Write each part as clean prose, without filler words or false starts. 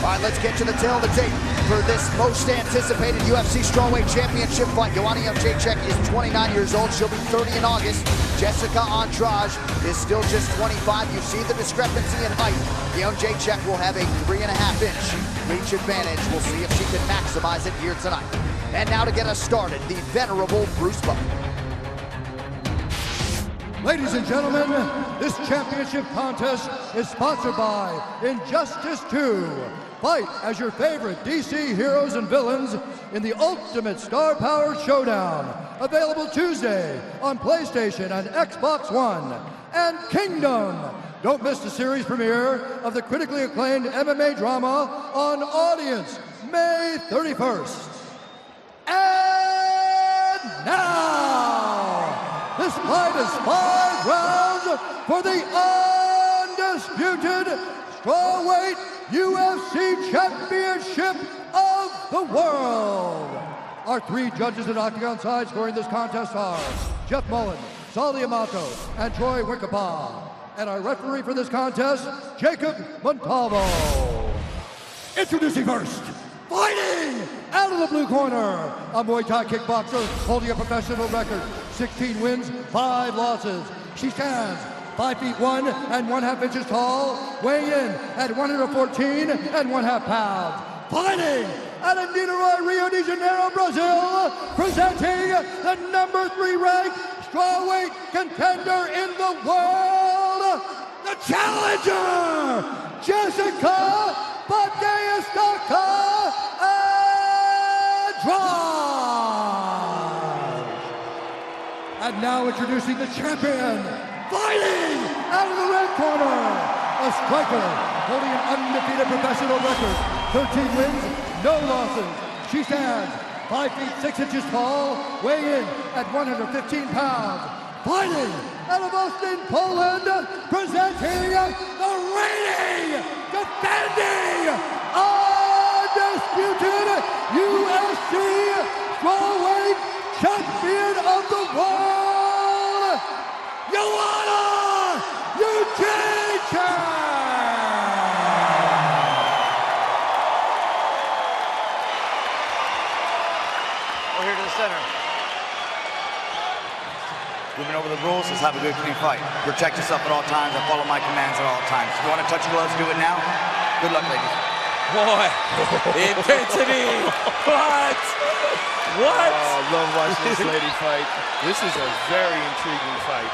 All right, let's get to the tail of the tape for this most anticipated UFC Strawweight Championship fight. Joanna Jedrzejczyk is 29 years old. She'll be 30 in August. Jessica Andrade is still just 25. You see the discrepancy in height. Jedrzejczyk will have a 3.5-inch reach advantage. We'll see if she can maximize it here tonight. And now to get us started, the venerable Bruce Buffer. Ladies and gentlemen, this championship contest is sponsored by Injustice 2. Fight as your favorite DC heroes and villains in the ultimate star-powered showdown. Available Tuesday on PlayStation and Xbox One. And Kingdom. Don't miss the series premiere of the critically acclaimed MMA drama on Audience, May 31st. And now, this fight is 5 rounds for the undisputed strawweight UFC Championship of the world. Our 3 judges at Octagon side scoring this contest are Jeff Mullen, Sally Amato, and Troy Winklebaugh. And our referee for this contest, Jacob Montalvo. Introducing first, fighting out of the blue corner, a Muay Thai kickboxer holding a professional record, 16 wins, 5 losses. She stands 5 feet 1 and 1/2 inches tall, weighing in at 114 and 1/2 pounds. Fighting out of Niterói, Rio de Janeiro, Brazil, presenting the number 3 ranked strawweight contender in the world, the challenger, Jessica Andrade. And now introducing the champion, fighting out of the red corner, a striker holding an undefeated professional record, 13 wins, no losses. She stands 5 feet 6 inches tall, weighing in at 115 pounds. Fighting out of Austin, Poland, presenting the reigning, defending, undisputed UFC strawweight champion of the world, Joanna Jedrzejczyk! We're here to the center. Moving over the rules, let's have a good, clean fight. Protect yourself at all times. I follow my commands at all times. If you want to touch your gloves, do it now. Good luck, ladies. Boy, intensity. What? What? Oh, I love watching this lady fight. This is a very intriguing fight.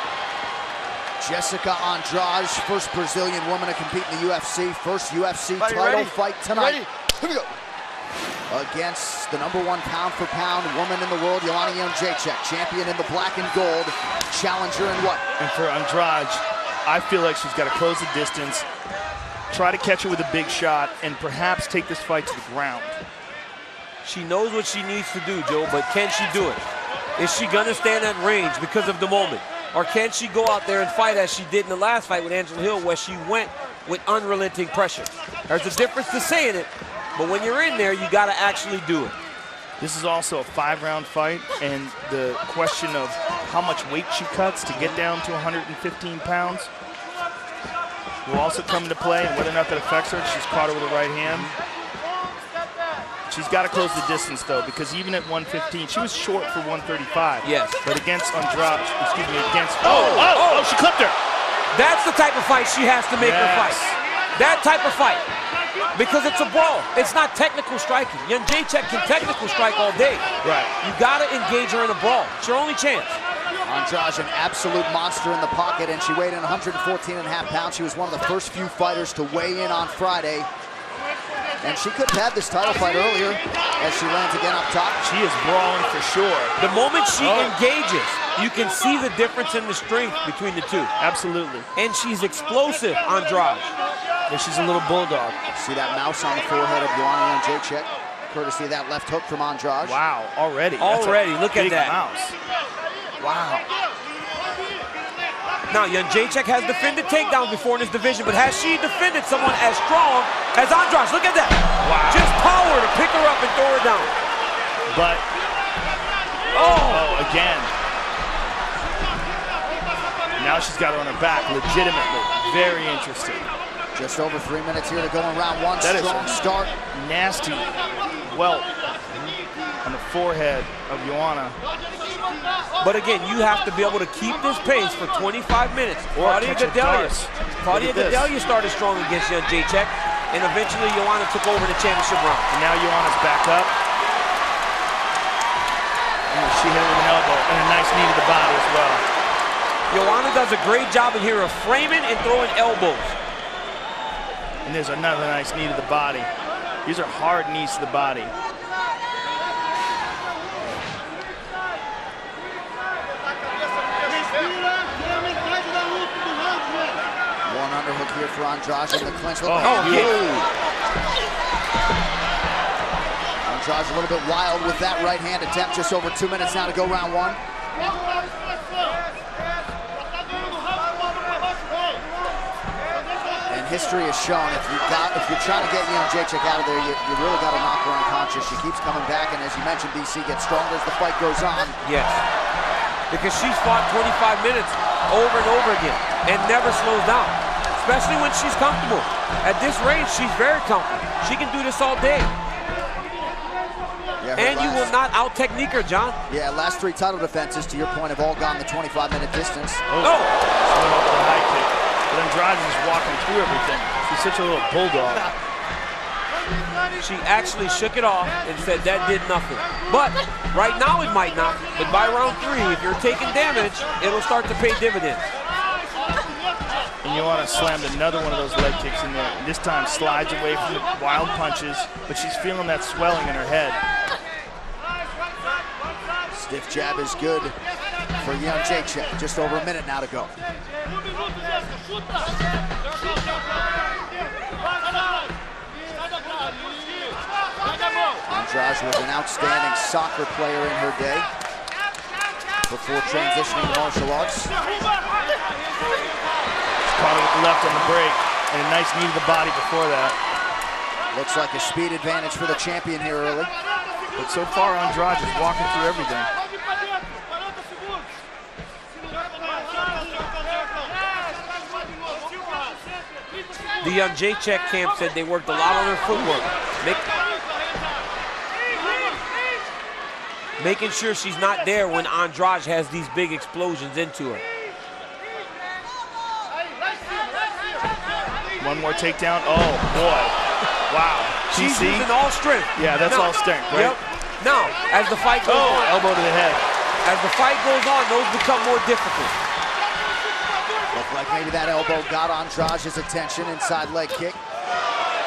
Jessica Andrade, first Brazilian woman to compete in the UFC, first UFC title fight tonight. Here we go. Against the number 1 pound-for-pound woman in the world, Joanna Jedrzejczyk, champion in the black and gold, challenger in white. And for Andrade, I feel like she's got to close the distance, try to catch her with a big shot, and perhaps take this fight to the ground. She knows what she needs to do, Joe, but can she do it? Is she gonna stand at range because of the moment? Or can she go out there and fight as she did in the last fight with Angela Hill, where she went with unrelenting pressure? There's a difference to saying it, but when you're in there, you gotta actually do it. This is also a 5-round fight, and the question of how much weight she cuts to get down to 115 pounds will also come into play, and whether or not that affects her. She's caught her with a right hand. She's got to close the distance, though, because even at 115, she was short for 135. Yes. But against Andrade, excuse me, against... Oh, she clipped her. That's the type of fight she has to make her fight. That type of fight. Because it's a brawl. It's not technical striking. Jedrzejczyk can technical strike all day. Right. You got to engage her in a brawl. It's your only chance. Andrade, an absolute monster in the pocket, and she weighed in 114.5 pounds. She was one of the first few fighters to weigh in on Friday. And she could have had this title fight earlier as she lands again up top. She is brawling for sure. The moment she engages, you can see the difference in the strength between the two. Absolutely. And she's explosive, Andrade. And she's a little bulldog. See that mouse on the forehead of Joanna Jedrzejczyk, courtesy of that left hook from Andrade. Wow, already. Already, look at that. Mouse. Wow. Now, Jedrzejczyk has defended takedowns before in this division, but has she defended someone as strong as Andrade? Look at that. Wow. Just power to pick her up and throw her down. But, again. Now she's got her on her back, legitimately. Very interesting. Just over 3 minutes here to go in round one. That strong start. Nasty welt on the forehead of Joanna. But again, you have to be able to keep this pace for 25 minutes. Claudia Gadelha started strong against Jedrzejczyk, and eventually Joanna took over the championship round. And now Joanna's back up. And she hit it with an elbow and a nice knee to the body as well. Joanna does a great job in here of framing and throwing elbows. And there's another nice knee to the body. These are hard knees to the body. One underhook here for Andrade in the clinch. Andrade a little bit wild with that right hand attempt. Just over 2 minutes now to go round one. History has shown if you're trying to get Jedrzejczyk out of there, you really got to knock her unconscious. She keeps coming back, and as you mentioned, DC gets stronger as the fight goes on. Yes, because she's fought 25 minutes over and over again and never slows down, especially when she's comfortable. At this range, she's very comfortable. She can do this all day. Yeah, and you will not out-technique her, John. Yeah, last 3 title defenses, to your point, have all gone the 25-minute distance. Oh! Went over the high kick. But Andrade is walking through everything. She's such a little bulldog. She actually shook it off and said that did nothing. But right now it might not. But by round 3, if you're taking damage, it'll start to pay dividends. And Joanna slammed another one of those leg kicks in there. And this time slides away from the wild punches, but she's feeling that swelling in her head. Stiff jab is good for Jedrzejczyk. Just over a minute now to go. Andrade was an outstanding soccer player in her day before transitioning to martial arts. Caught her with the left on the break and a nice knee to the body before that. Looks like a speed advantage for the champion here early. But so far, Andrade is walking through everything. The Jedrzejczyk camp said they worked a lot on her footwork, making sure she's not there when Andrade has these big explosions into her. One more takedown. Oh, boy. Wow. She's using all strength. Yeah, that's all strength, right? Yep. Now, as the fight goes on, elbow to the head. As the fight goes on, those become more difficult. Looked like maybe that elbow got Andrade's attention. Inside leg kick.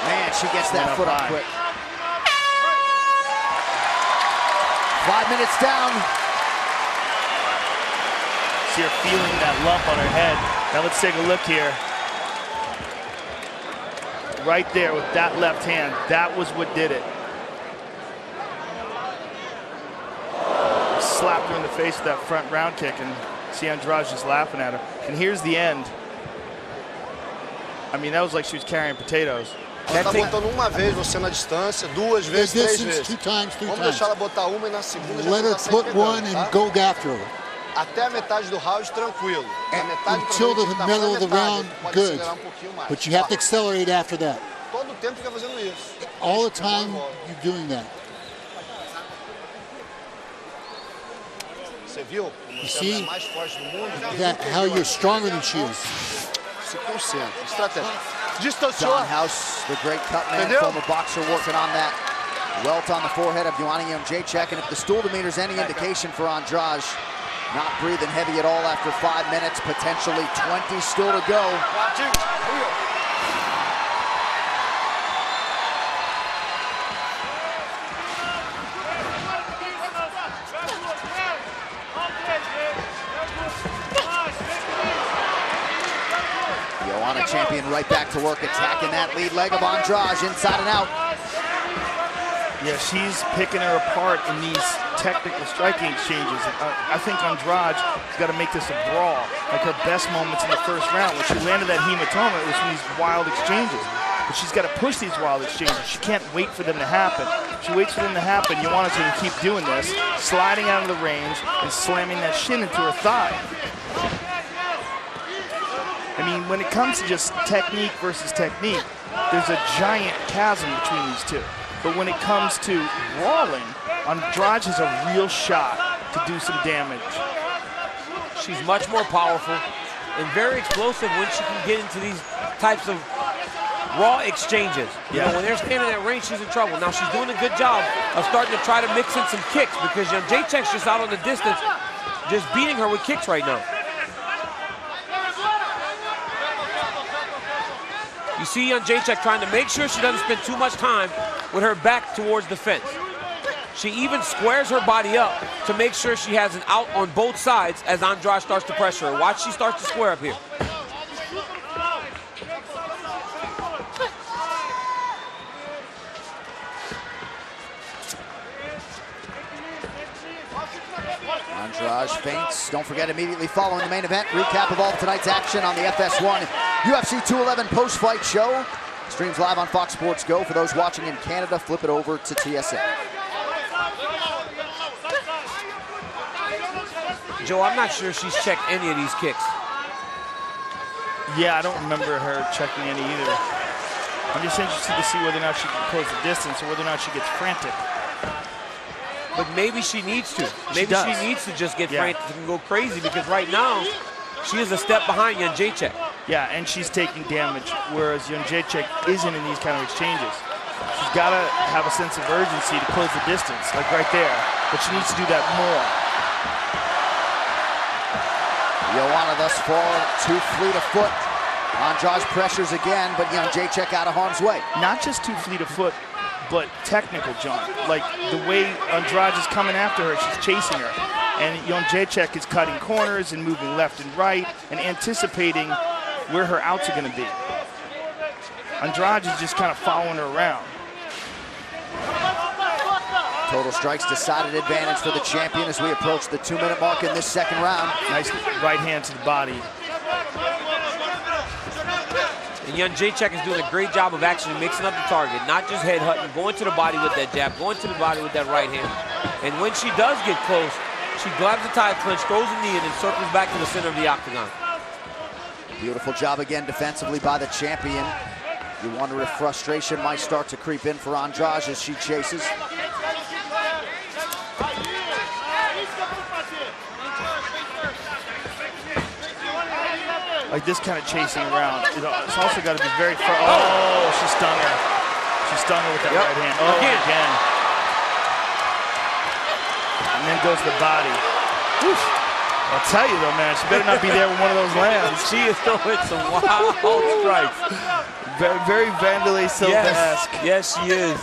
Man, she gets that foot up quick. 5 minutes down. See her feeling that lump on her head. Now let's take a look here. Right there with that left hand, that was what did it. Slapped her in the face with that front round kick, and see Andrade just laughing at her. And here's the end. I mean, that was like she was carrying potatoes. Ela tá botando uma vez você na distância, 2 vezes, 3 vezes. 2 times, 3 Vamos times. deixar ela botar uma e na segunda já Let her começa put pegando, one and tá? go after her. Até a metade do round tranquilo. Da metade Until the pra middle of the round, pode good. acelerar pouquinho mais. But you have to accelerate after that. Todo o tempo fica fazendo isso. All the time you're doing that. Você viu? You Você é see a mais forte do mundo. that how you're stronger than she is. Se concentra. Estratégia. Distanciou. John House, the great cut man, Entendeu? former boxer, working on that welt on the forehead of Joanna Jedrzejczyk. And if the stool demeanor's any indication for Andrade, not breathing heavy at all after 5 minutes, potentially 20 still to go. Joanna champion right back to work, attacking that lead leg of Andrade, inside and out. Yeah, she's picking her apart in these technical striking exchanges. I think Andrade's got to make this a brawl. Like her best moments in the first round, when she landed that hematoma, it was from these wild exchanges. But she's got to push these wild exchanges. She can't wait for them to happen. If she waits for them to happen, Joanna's going to keep doing this, sliding out of the range and slamming that shin into her thigh. I mean, when it comes to just technique versus technique, there's a giant chasm between these two. But when it comes to brawling, Andrade has a real shot to do some damage. She's much more powerful and very explosive when she can get into these types of raw exchanges. You know, when they're standing at range, she's in trouble. Now she's doing a good job of starting to try to mix in some kicks because Jedrzejczyk's just out on the distance, just beating her with kicks right now. You see Jedrzejczyk trying to make sure she doesn't spend too much time with her back towards the fence. She even squares her body up to make sure she has an out on both sides as Andrade starts to pressure her. Watch, she starts to square up here. Andrade feints. Don't forget, immediately following the main event, recap of all of tonight's action on the FS1 UFC 211 post-fight show. Streams live on Fox Sports Go. For those watching in Canada, flip it over to TSN. Joe, I'm not sure she's checked any of these kicks. Yeah, I don't remember her checking any either. I'm just interested to see whether or not she can close the distance or whether or not she gets frantic. But maybe she needs to. Maybe she needs to just get frantic and go crazy because right now, she is a step behind Jedrzejczyk. Yeah, and she's taking damage, whereas Jedrzejczyk isn't in these kind of exchanges. She's got to have a sense of urgency to close the distance, like right there. But she needs to do that more. Joanna thus far too fleet of foot. Andrade pressures again, but Jedrzejczyk out of harm's way. Not just too fleet of foot, but technical, John. Like the way Andrade is coming after her, she's chasing her. And Jedrzejczyk is cutting corners and moving left and right and anticipating where her outs are going to be. Andrade is just kind of following her around. Total strikes decided advantage for the champion as we approach the 2-minute mark in this second round. Nice right hand to the body. And Jedrzejczyk is doing a great job of actually mixing up the target, not just head-hutting, going to the body with that jab, going to the body with that right hand. And when she does get close, she grabs the tie clinch, throws a knee in, and circles back to the center of the octagon. Beautiful job again defensively by the champion. You wonder if frustration might start to creep in for Andrade as she chases. Like this kind of chasing around, it's also got to be very far. Oh, she stung her. She stung her with that right hand. Oh, again. And then goes the body. Whew. I'll tell you though, man, she better not be there with one of those lands. She is throwing some wild strikes. Very, very Vanderlei Silva-esque. Yes, she is.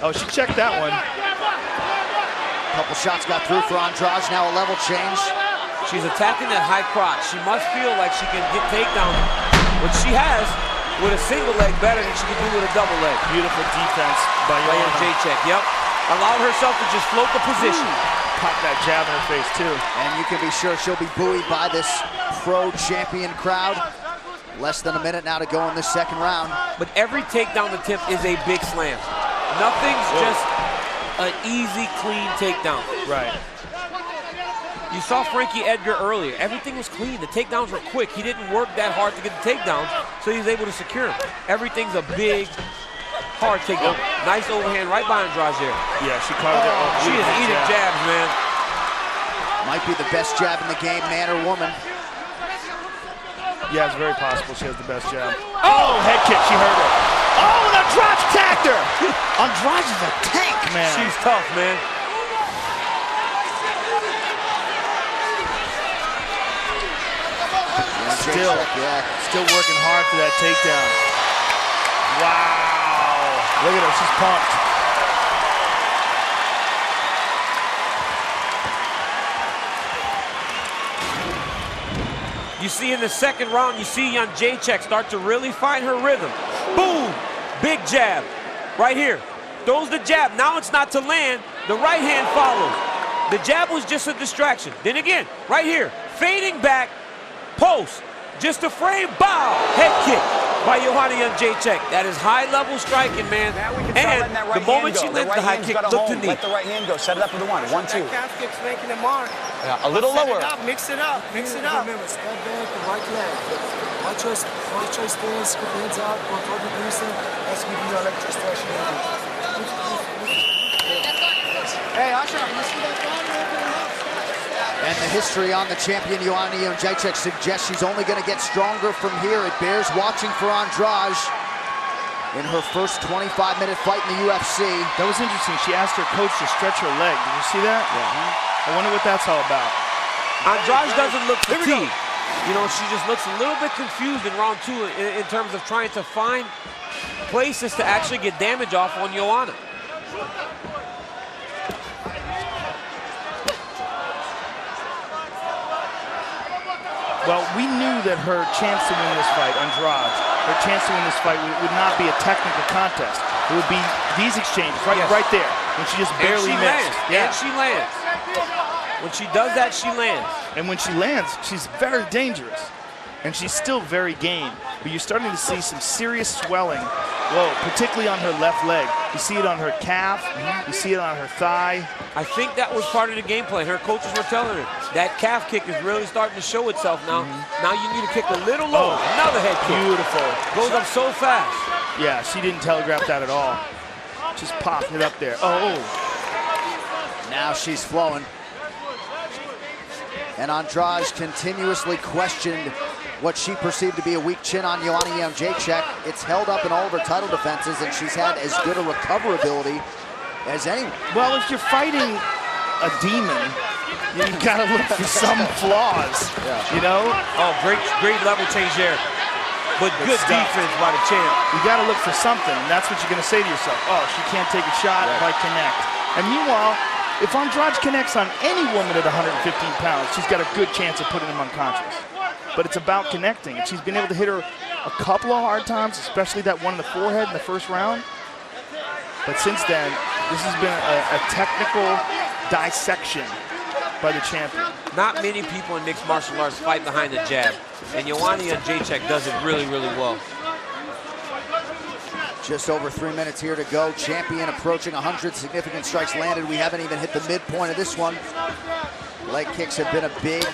Oh, she checked that one. Couple shots got through for Andrade, now a level change. She's attacking that high crotch. She must feel like she can get takedown, which she has with a single leg better than she can do with a double leg. Beautiful defense by Jedrzejczyk. Yep. Allowed herself to just float the position. Pop that jab in her face too. And you can be sure she'll be buoyed by this pro-champion crowd. Less than a minute now to go in this second round. But every takedown attempt is a big slam. Nothing's just an easy, clean takedown. Right. You saw Frankie Edgar earlier. Everything was clean. The takedowns were quick. He didn't work that hard to get the takedowns, so he was able to secure them. Everything's a big, hard takedown. Nice overhand right by Andrade there. Yeah, she caught it. She is eating jabs, man. Might be the best jab in the game, man or woman. Yeah, it's very possible she has the best jab. Oh, head kick, she hurt her. Oh, and Andrade tagged her. Andrade is a tank, man. She's tough, man. Still working hard for that takedown. Wow. Look at her, she's pumped. You see in the second round, you see Jedrzejczyk start to really find her rhythm. Boom! Big jab. Right here. Throws the jab. Now it's not to land. The right hand follows. The jab was just a distraction. Then again, right here. Fading back. Post. Just a frame. Bow. Head kick by Joanna Jedrzejczyk. That is high-level striking, man. And the moment she lands the high kick, look to knee. Let the right hand go. Set it up with the 1, 1, 2. That calf kick's making it mark. Yeah, a little lower. Mix it up. Mix it up. Remember, step back, the right leg. Watch your stance, put the hands out, control the distance. That's giving you electric stretch. Hey, Asha, and the history on the champion, Joanna Jedrzejczyk, suggests she's only going to get stronger from here. It bears watching for Andrade in her first 25-minute fight in the UFC. That was interesting. She asked her coach to stretch her leg. Did you see that? Yeah. I wonder what that's all about. Andrade doesn't look fatigued. You know, she just looks a little bit confused in round 2 in terms of trying to find places to actually get damage off on Joanna. Well, we knew that her chance to win this fight, Andrade, her chance to win this fight would not be a technical contest. It would be these exchanges right there, when she just barely missed. And she lands. When she does that, she lands. And when she lands, she's very dangerous. And she's still very game. But you're starting to see some serious swelling, particularly on her left leg. You see it on her calf, you see it on her thigh. I think that was part of the game plan. Her coaches were telling her that calf kick is really starting to show itself now. Now you need to kick a little lower. Another head kick. Beautiful. Goes up so fast. Yeah, she didn't telegraph that at all. Just popped it up there. Now she's flowing. And Andrade continuously questioned what she perceived to be a weak chin on Joanna Jedrzejczyk. It's held up in all of her title defenses, and she's had as good a recoverability as anyone. Well, if you're fighting a demon, you gotta look for some flaws, you know? Oh, great level change there. But good defense by the champ. You gotta look for something, and that's what you're gonna say to yourself. Oh, she can't take a shot if I connect. And meanwhile, if Andrade connects on any woman at 115 pounds, she's got a good chance of putting them unconscious. But it's about connecting, and she's been able to hit her a couple of hard times, especially that one in the forehead in the first round. But since then, this has been a technical dissection by the champion. Not many people in mixed martial arts fight behind the jab, and Joanna Jedrzejczyk does it really, really well. Just over 3 minutes here to go. Champion approaching 100 significant strikes landed. We haven't even hit the midpoint of this one. Leg kicks have been a big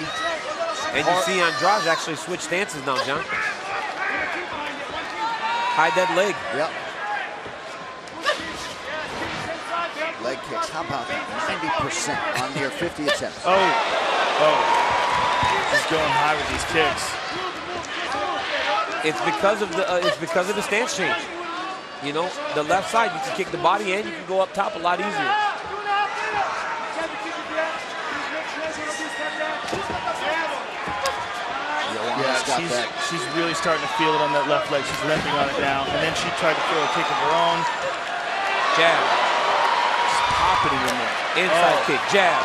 And you see Andrade actually switch stances now, John. Hide that leg. Yep. Leg kicks, how about that? 90% on near 50 attempts. She's going high with these kicks. It's because of the stance change. You know, the left side, you can kick the body and you can go up top a lot easier. Yeah, she's really starting to feel it on that left leg. She's limping on it now. And then she tried to throw a kick of her own. Jab. Just popping it in there. Inside kick, jab.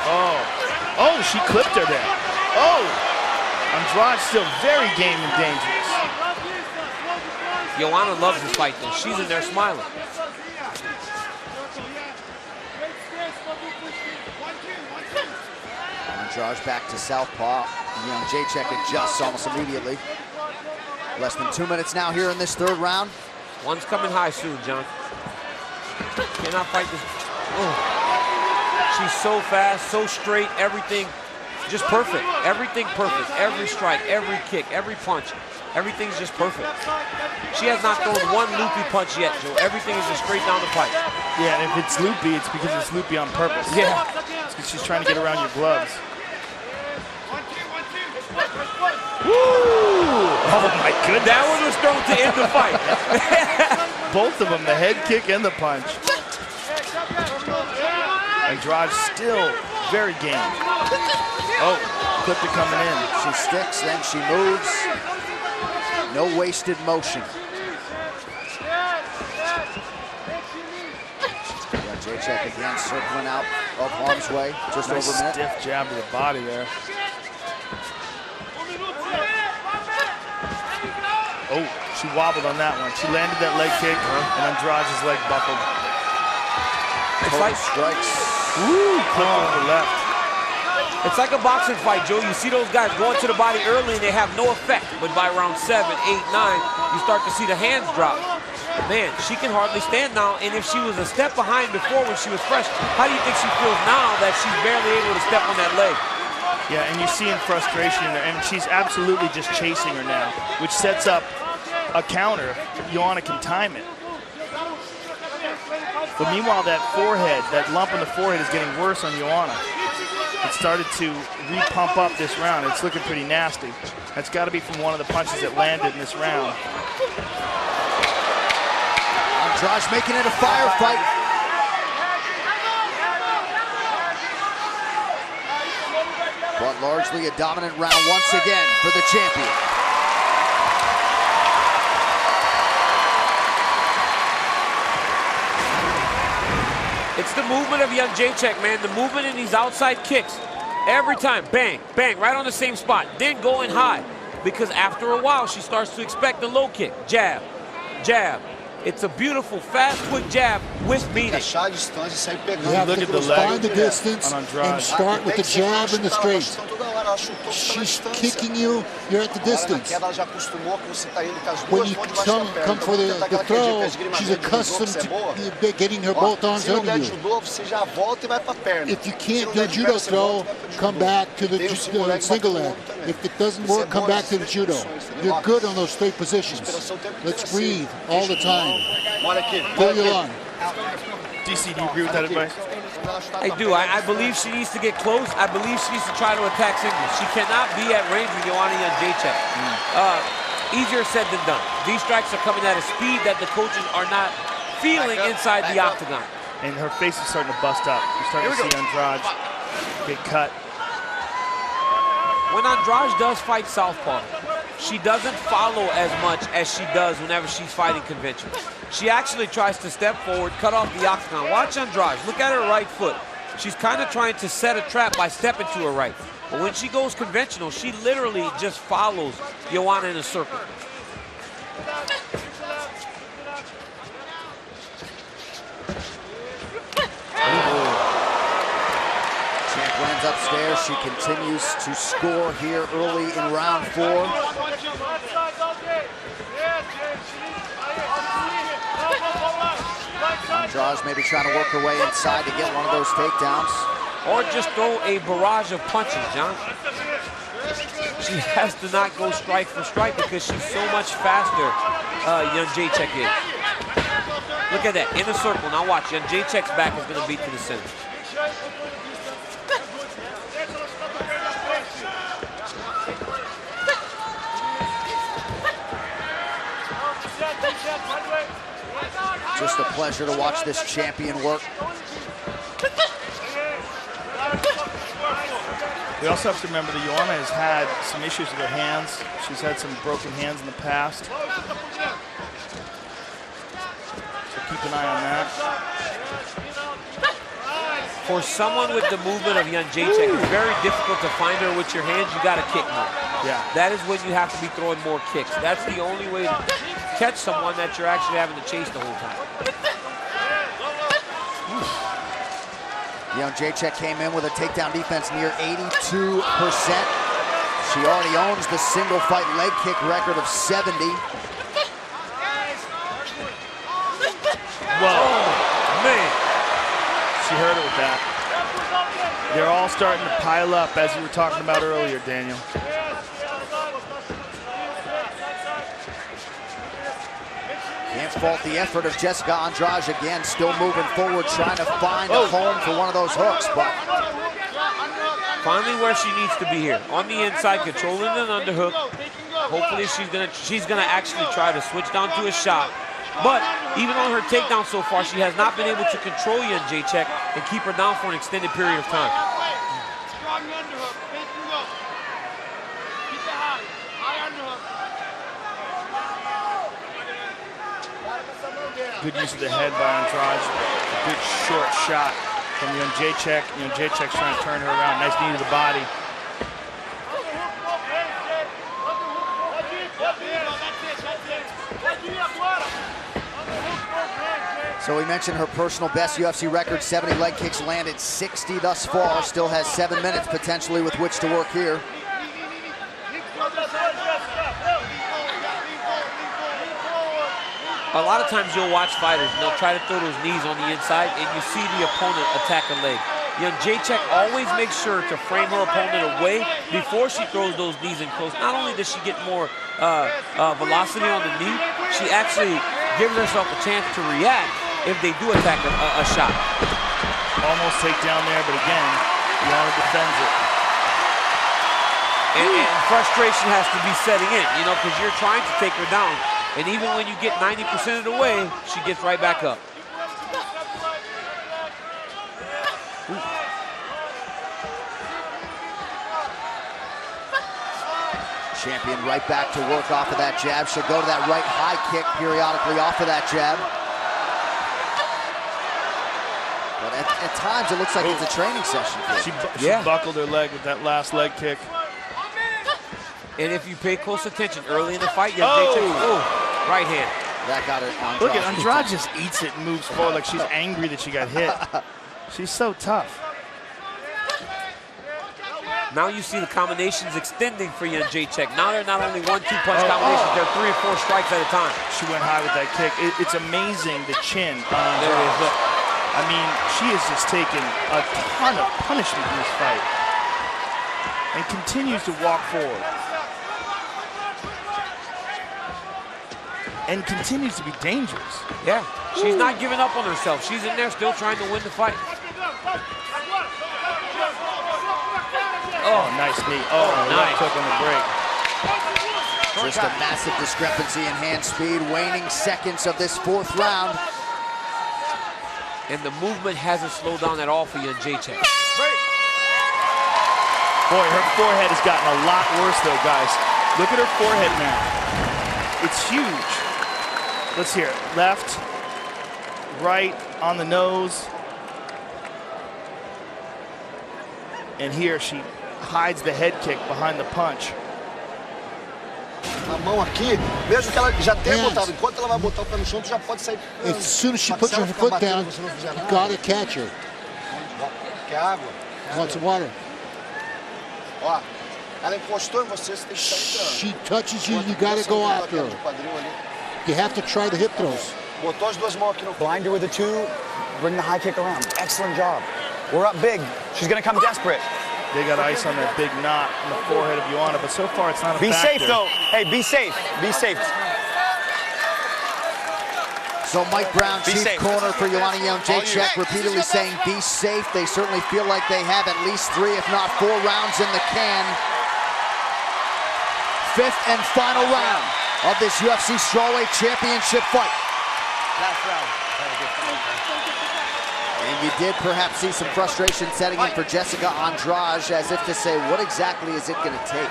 Oh, she clipped her there. Andrade's still very game and dangerous. Joanna loves this fight, though. She's in there smiling. Andrade back to southpaw. Jedrzejczyk adjusts almost immediately. Less than 2 minutes now here in this third round. One's coming high soon, John. Cannot fight this. She's so fast, so straight, everything just perfect. Everything perfect. Every strike, every kick, every punch. Everything's just perfect. She has not thrown one loopy punch yet, Joe. Everything is just straight down the pipe. Yeah, and if it's loopy, it's because it's loopy on purpose. Yeah. It's because she's trying to get around your gloves. Woo! Oh my goodness. That one was thrown to end the fight. Both of them, the head kick and the punch. Andrade still very game. Clipped it coming in. She sticks, then she moves. No wasted motion. Jedrzejczyk again circling out of harm's way. Just Nice over a minute. stiff jab to the body there. She wobbled on that one. She landed that leg kick, and Andrade's leg buckled. Total strikes. Woo! Clipped with the left. It's like a boxing fight, Joe. You see those guys going to the body early and they have no effect. But by round 7, 8, 9, you start to see the hands drop. Man, she can hardly stand now. And if she was a step behind before when she was fresh, how do you think she feels now that she's barely able to step on that leg? Yeah, and you're seeing frustration in there, and she's absolutely just chasing her now, which sets up a counter. Joanna can time it. But meanwhile, that forehead, that lump in the forehead is getting worse on Joanna. It started to re-pump up this round. It's looking pretty nasty. That's got to be from one of the punches that landed in this round. Andrade making it a firefight. But largely a dominant round once again for the champion. It's the movement of Jedrzejczyk, man. The movement in these outside kicks. Every time, bang, bang, right on the same spot. Then going high. Because after a while, she starts to expect the low kick. Jab, jab. It's a beautiful, fast, quick jab with meaning. Achar a distância e sair pegando. You look at the leg find the distance on Andrade. and start with the jab and the straight. She's kicking you, you're at the distance. When you come for the throw, she's accustomed to getting her both arms under you. If you can't do a judo throw, come back to the single leg. If it doesn't work, come back to the judo. You're good on those straight positions. Let's breathe all the time. Pull your lung. DC, do you agree with that advice? I do. I believe she needs to get close. I believe she needs to try to attack singles. She cannot be at range with Joanna Jedrzejczyk. Easier said than done. These strikes are coming at a speed that the coaches are not feeling inside the octagon. And her face is starting to bust up. You're starting to see Andrade get cut. When Andrade does fight southpaw, she doesn't follow as much as she does whenever she's fighting conventional. She actually tries to step forward, cut off the octagon. Watch Andrade, look at her right foot. She's kind of trying to set a trap by stepping to her right. But when she goes conventional, she literally just follows Joanna in a circle. Champ lands upstairs. She continues to score here early in round 4. Andrade maybe trying to work her way inside to get one of those takedowns. Or just throw a barrage of punches, John. She has to not go strike for strike because she's so much faster, Jedrzejczyk is. Look at that, in a circle. Now watch, Jedrzejczyk's back is going to beat to the center. Just a pleasure to watch this champion work. We also have to remember that Joanna has had some issues with her hands. She's had some broken hands in the past. So keep an eye on that. For someone with the movement of Jedrzejczyk, it's very difficult to find her with your hands. You got to kick more. Yeah. That is when you have to be throwing more kicks. That's the only way to catch someone that you're actually having to chase the whole time. Jedrzejczyk came in with a takedown defense near 82%. She already owns the single fight leg kick record of 70. Whoa, man. She hurt it with that. They're all starting to pile up, as you were talking about earlier, Daniel. Can't fault the effort of Jessica Andrade again, still moving forward, trying to find a home for one of those hooks, but finally where she needs to be here, on the inside, controlling an underhook. Hopefully she's gonna actually try to switch down to a shot. But even on her takedown so far, she has not been able to control Jedrzejczyk and keep her down for an extended period of time. Good use of the head by Andrade. A good short shot from Jedrzejczyk. Jedrzejczyk's trying to turn her around. Nice knee to the body. so we mentioned her personal best UFC record, 70 leg kicks landed, 60 thus far. Still has 7 minutes potentially with which to work here. A lot of times you'll watch fighters and they'll try to throw those knees on the inside and you see the opponent attack a leg. Jedrzejczyk always makes sure to frame her opponent away before she throws those knees in close. Not only does she get more velocity on the knee, she actually gives herself a chance to react if they do attack a shot. Almost takedown there, but again, Joanna defends it. And frustration has to be setting in, you know, because you're trying to take her down. And even when you get 90% of the way, she gets right back up. Ooh. Champion right back to work off of that jab. She'll go to that right high kick periodically off of that jab. But at times it looks like it's a training session for her. She buckled her leg with that last leg kick. And if you pay close attention early in the fight, right hand. That got it. Look at Andrade just eats it and moves forward like she's angry that she got hit. She's so tough. Now you see the combinations extending for Jedrzejczyk. Now they're not only 1-2 punch combinations, they're 3 or 4 strikes at a time. She went high with that kick. It's amazing, the chin on Andrade. There it is, look. I mean, she has just taken a ton of punishment in this fight and continues to walk forward. And continues to be dangerous. Yeah, she's not giving up on herself. She's in there still trying to win the fight. Oh, nice knee. Oh, nice. Took on the break. Just a massive discrepancy in hand speed, waning seconds of this 4th round. And the movement hasn't slowed down at all for Jedrzejczyk. Boy, her forehead has gotten a lot worse though, guys. Look at her forehead now. It's huge. Let's hear it. Left, right, on the nose. And here she hides the head kick behind the punch. A mão aqui, mesmo que ela já tenha botado, enquanto ela vai botar o pé no chão, tu já pode sair. As soon as she puts her foot down, you gotta catch her. Quer água? Want some water? Ó, ela encostou em você, você tem que sair. She touches you, you gotta go after her. You have to try the hip throws. Botou as duas mãos aqui no Blind her with a 2, bring the high kick around. Excellent job. We're up big. She's gonna come desperate. They got ice on that big knot on the forehead of Joanna, but so far it's not a factor. Be safe though. Hey, be safe. Be safe. So Mike Brown, chief corner for Joanna Jedrzejczyk, repeatedly saying be safe. They certainly feel like they have at least 3, if not 4 rounds in the can. 5th and final round of this UFC Strawweight Championship fight. Last round. And you did perhaps see some frustration setting in for Jessica Andrade, as if to say, what exactly is it going to take?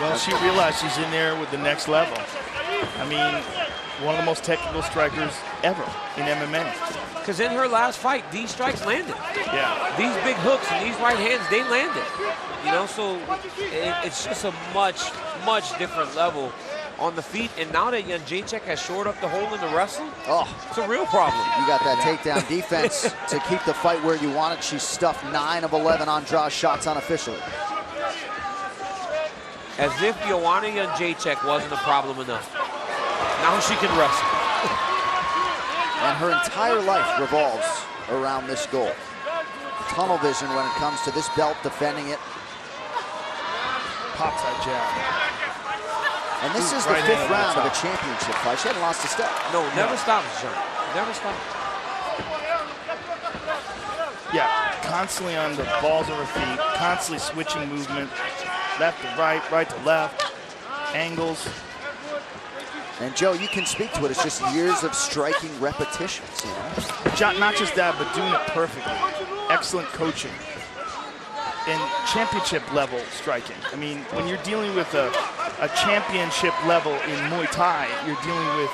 Well, she realized she's in there with the next level. I mean, one of the most technical strikers ever in MMA. Because in her last fight, these strikes landed. Yeah. These big hooks and these right hands, they landed. You know, so it's just a much, much different level on the feet. And now that Jedrzejczyk has shored up the hole in the wrestling, it's a real problem. You got that takedown defense to keep the fight where you want it. She stuffed 9 of 11 Andrade shots unofficially. As if Joanna Jedrzejczyk wasn't a problem enough. Now she can wrestle. And her entire life revolves around this goal. Tunnel vision when it comes to this belt, defending it. Pops that jab. And this is the 5th round of a championship fight. She hadn't lost a step. No, never stops, John. Never stops. Yeah, constantly on the balls of her feet, constantly switching movement, left to right, right to left, angles. And Joe, you can speak to it. It's just years of striking repetitions, you know? Not just that, but doing it perfectly. Excellent coaching. And championship level striking. I mean, when you're dealing with a championship level in Muay Thai, you're dealing with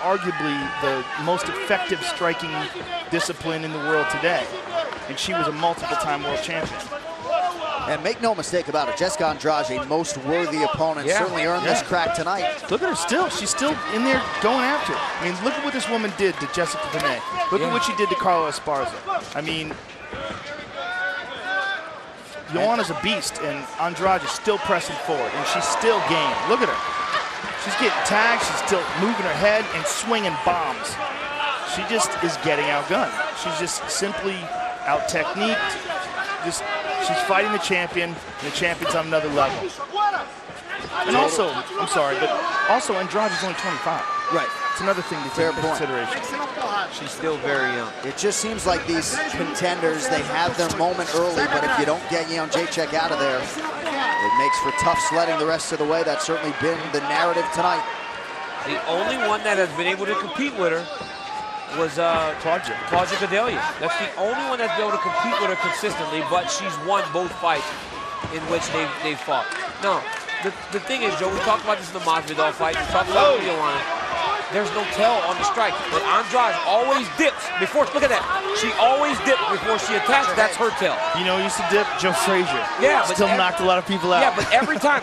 arguably the most effective striking discipline in the world today. And she was a multiple-time world champion. And make no mistake about it, Jessica Andrade, a most worthy opponent, certainly earned this crack tonight. Look at her still. She's still in there going after it. I mean, look at what this woman did to Jessica Penne. Look at what she did to Carla Esparza. I mean, Joanna's a beast, and Andrade is still pressing forward, and she's still game. Look at her. She's getting tagged. She's still moving her head and swinging bombs. She just is getting outgunned. She's just simply out-techniqued. She's fighting the champion, and the champion's on another level. And also, I'm sorry, but also Andrade is only 25. Right. It's another thing to take into consideration. She's still very young. It just seems like these contenders, they have their moment early, but if you don't get Jedrzejczyk out of there, it makes for tough sledding the rest of the way. That's certainly been the narrative tonight. The only one that has been able to compete with her was Claudia Gadelha. That's the only one that's been able to compete with her consistently, but she's won both fights in which they've fought. No, the thing is, Joe, we talked about this in the Masvidal fight. We talked about Joanna. There's no tell on the strike, but Andrade always dips before. Look at that. She always dips before she attacks. That's her tell. You know, used to dip Joe Frazier. Yeah, but still knocked a lot of people out. Yeah, but every time,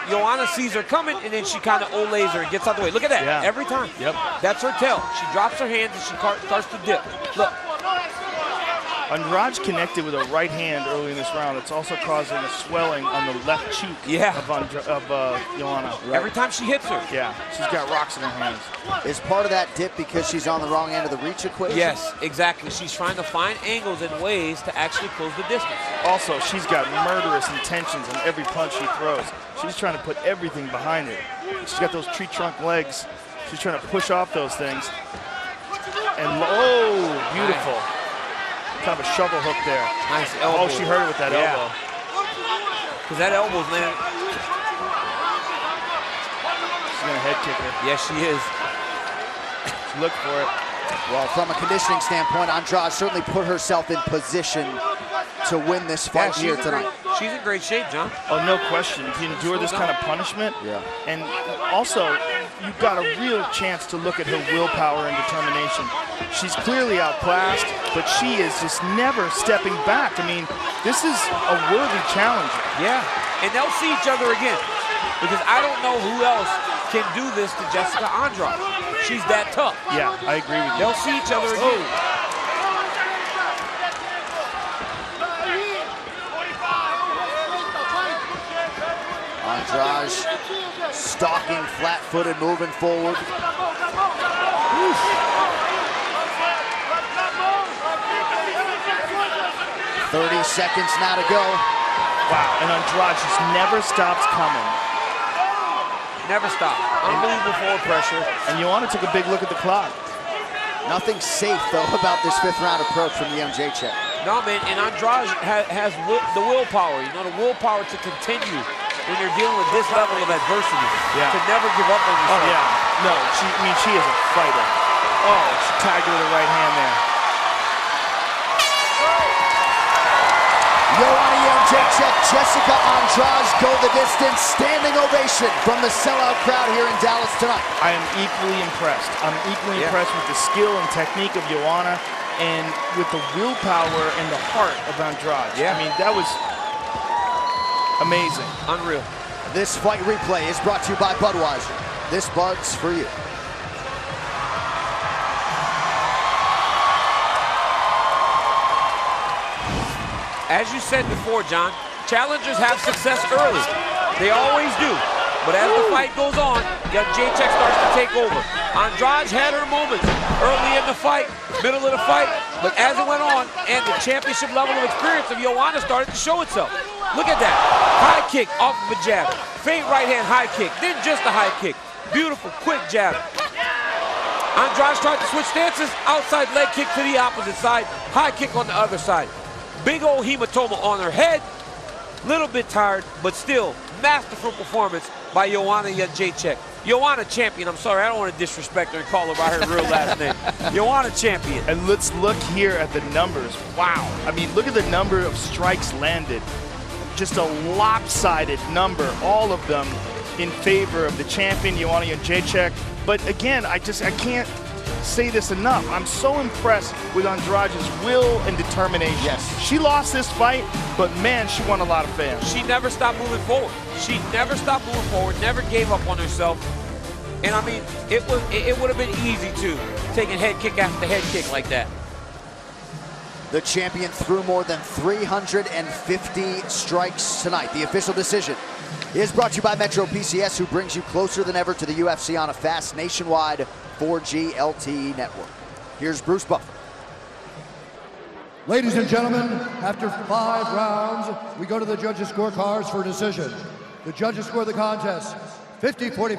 Joanna sees her coming, and then she kind of olays her and gets out the way. Look at that. Yeah. Every time. Yep. That's her tell. She drops her hands and she starts to dip. Look. Andrade connected with a right hand early in this round. It's also causing a swelling on the left cheek of Joanna. Right. Every time she hits her. Yeah, she's got rocks in her hands. Is part of that dip because she's on the wrong end of the reach equation? Yes, exactly. She's trying to find angles and ways to actually close the distance. Also, she's got murderous intentions on every punch she throws. She's trying to put everything behind it. She's got those tree trunk legs. She's trying to push off those things. And, oh, beautiful. Nice. Kind of a shovel hook there. Nice elbow. Oh, she hurt it with that elbow. Because that elbow's landing. She's going to head kick her. Yes, she is. She looked for it. Well, from a conditioning standpoint, Andrade certainly put herself in position to win this fight here tonight. She's in great shape, John. Oh, no question. If you endure this kind of punishment, and also you've got a real chance to look at her willpower and determination. She's clearly outclassed, but she is just never stepping back. I mean, this is a worthy challenge. Yeah, and they'll see each other again, because I don't know who else can do this to Jessica Andrade. She's that tough. Yeah, I agree with you. They'll see each other again. Andrade stalking, flat-footed, moving forward. 30 seconds now to go. Wow, and Andrade just never stops coming. Never stop. Unbelievable forward pressure. And Joanna took a big look at the clock. Nothing safe, though, about this fifth-round approach from Jedrzejczyk. No, man, and Andrade has the willpower, the willpower to continue when you're dealing with this level of adversity. Yeah. To never give up on yourself. Oh, yeah. No, she is a fighter. Oh, she tagged her with her right hand there. Joanna Jedrzejczyk, Jessica Andrade go the distance. Standing ovation from the sellout crowd here in Dallas tonight. I am equally impressed. I'm equally impressed with the skill and technique of Joanna and with the willpower and the heart of Andrade. Yeah. I mean, that was amazing. Unreal. This fight replay is brought to you by Budweiser. This Bud's for you. As you said before, John, challengers have success early. They always do. But as the fight goes on, Jedrzejczyk starts to take over. Andrade had her moments early in the fight, middle of the fight, but as it went on, and the championship level of experience of Joanna started to show itself. Look at that. High kick off of a jab. Feint right hand high kick, then just a high kick. Beautiful, quick jab. Andrade tried to switch stances, outside leg kick to the opposite side, high kick on the other side. Big old hematoma on her head. Little bit tired, but still masterful performance by Joanna Jedrzejczyk. Joanna champion. I'm sorry, I don't want to disrespect her and call her by her real last name. Joanna champion. And let's look here at the numbers. Wow. I mean, look at the number of strikes landed. Just a lopsided number, all of them in favor of the champion, Joanna Jedrzejczyk. But again, I can't say this enough. I'm so impressed with Andrade's will and determination. Yes. She lost this fight, but man, she won a lot of fans. She never stopped moving forward. She never stopped moving forward, never gave up on herself. And I mean, it would have been easy to take a head kick after head kick like that. The champion threw more than 350 strikes tonight. The official decision is brought to you by Metro PCS, who brings you closer than ever to the UFC on a fast nationwide 4G LTE network. Here's Bruce Buffer. Ladies and gentlemen, after 5 rounds, we go to the judges' scorecards for decision. The judges score the contest 50-45,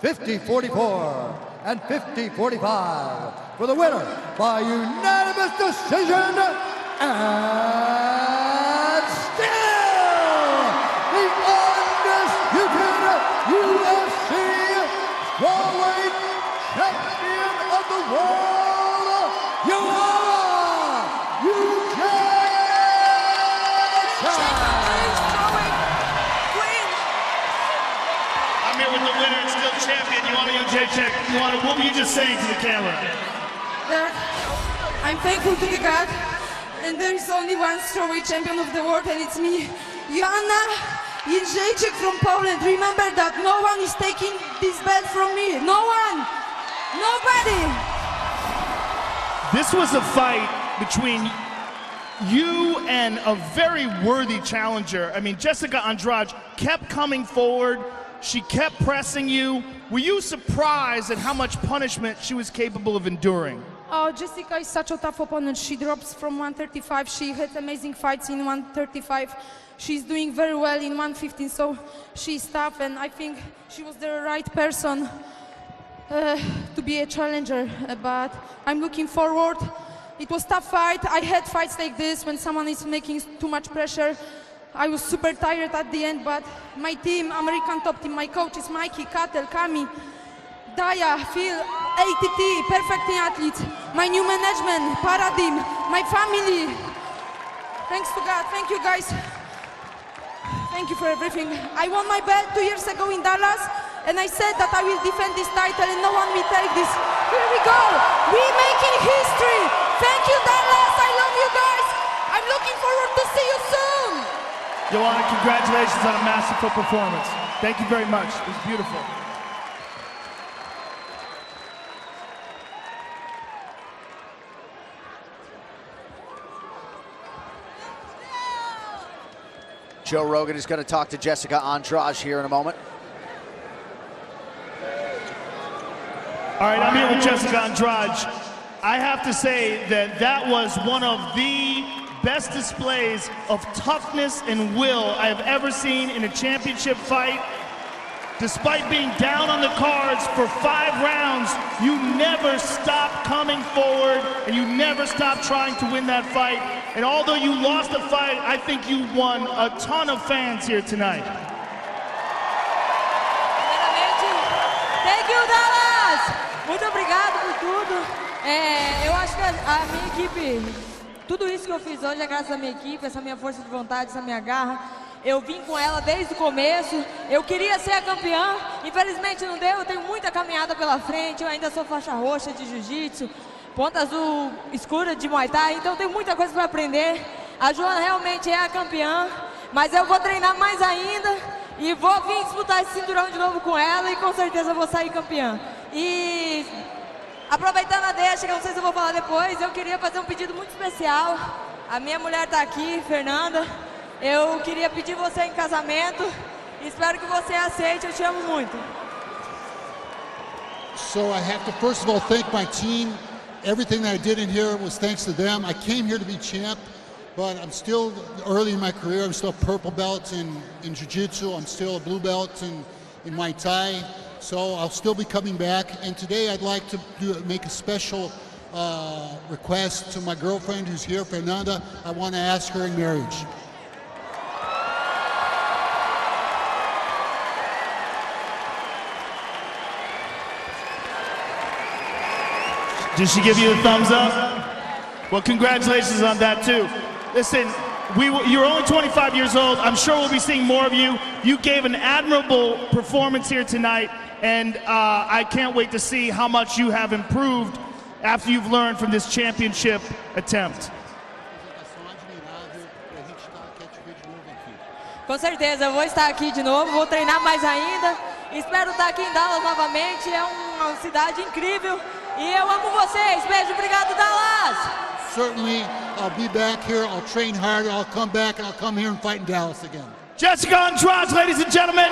50-44, and 50-45 for the winner by unanimous decision, and still the undisputed UFC strawweight champion of the world, Joanna! I'm here with the winner and still champion, Joanna Jedrzejczyk. Joanna, what were you just saying to the camera? That I'm thankful to the God, and there is only one strawweight champion of the world, and it's me, Joanna Jedrzejczyk from Poland. Remember that no one is taking this belt from me. No one. Nobody. This was a fight between you and a very worthy challenger. I mean, Jessica Andrade kept coming forward. She kept pressing you. Were you surprised at how much punishment she was capable of enduring? Oh, Jessica is such a tough opponent. She drops from 135. She had amazing fights in 135. She's doing very well in 115, so she's tough, and I think she was the right person to be a challenger, but I'm looking forward. It was a tough fight. I had fights like this when someone is making too much pressure. I was super tired at the end, but my team, American top team, my coaches, Mikey, Katel, Kami, Daya, Phil, ATT, Perfect Athletes, my new management, Paradigm, my family. Thanks to God. Thank you, guys. Thank you for everything. I won my belt 2 years ago in Dallas, and I said that I will defend this title and no one will take this. Here we go. We're making history. Thank you, Dallas. I love you guys. I'm looking forward to see you soon. Joanna, congratulations on a masterful performance. Thank you very much. It was beautiful. Joe Rogan is going to talk to Jessica Andrade here in a moment. All right, I'm here with Jessica Andrade. I have to say that that was one of the best displays of toughness and will I have ever seen in a championship fight. Despite being down on the cards for 5 rounds, you never stopped coming forward and you never stopped trying to win that fight. And although you lost the fight, I think you won a ton of fans here tonight. Thank you, Dallas! Muito obrigado por tudo. Eu acho que a minha equipe, tudo isso que eu fiz hoje é graças à minha equipe, essa minha força de vontade, essa minha garra. Eu vim com ela desde o começo, eu queria ser a campeã, infelizmente não deu, eu tenho muita caminhada pela frente, eu ainda sou faixa roxa de jiu-jitsu, ponta azul escura de Muay Thai, então tenho muita coisa para aprender. A Joana realmente é a campeã, mas eu vou treinar mais ainda e vou vir disputar esse cinturão de novo com ela e com certeza vou sair campeã. E aproveitando a deixa, que eu não sei se eu vou falar depois, eu queria fazer um pedido muito especial. A minha mulher está aqui, Fernanda. Eu queria pedir você em casamento. Espero que você aceite. Eu te amo muito. So I have to first of all thank my team. Everything that I did in here was thanks to them. I came here to be champ, but I'm still early in my career. I'm still a purple belt in jiu-jitsu. I'm still a blue belt in Muay Thai. So I'll still be coming back. And today I'd like to make a special request to my girlfriend who's here, Fernanda. I want to ask her in marriage. Did she give you a thumbs up? Well, congratulations on that too. Listen, you're only 25 years old. I'm sure we'll be seeing more of you. You gave an admirable performance here tonight, and I can't wait to see how much you have improved after you've learned from this championship attempt. Com certeza, eu vou estar aqui de novo, vou treinar mais ainda. Espero estar aqui em Dallas novamente, é uma cidade incrível. E eu amo vocês. Beijo, obrigado, Dallas. Certainly, I'll be back here. I'll train harder. I'll come back and I'll come here and fight in Dallas again. Jessica Andrade, ladies and gentlemen.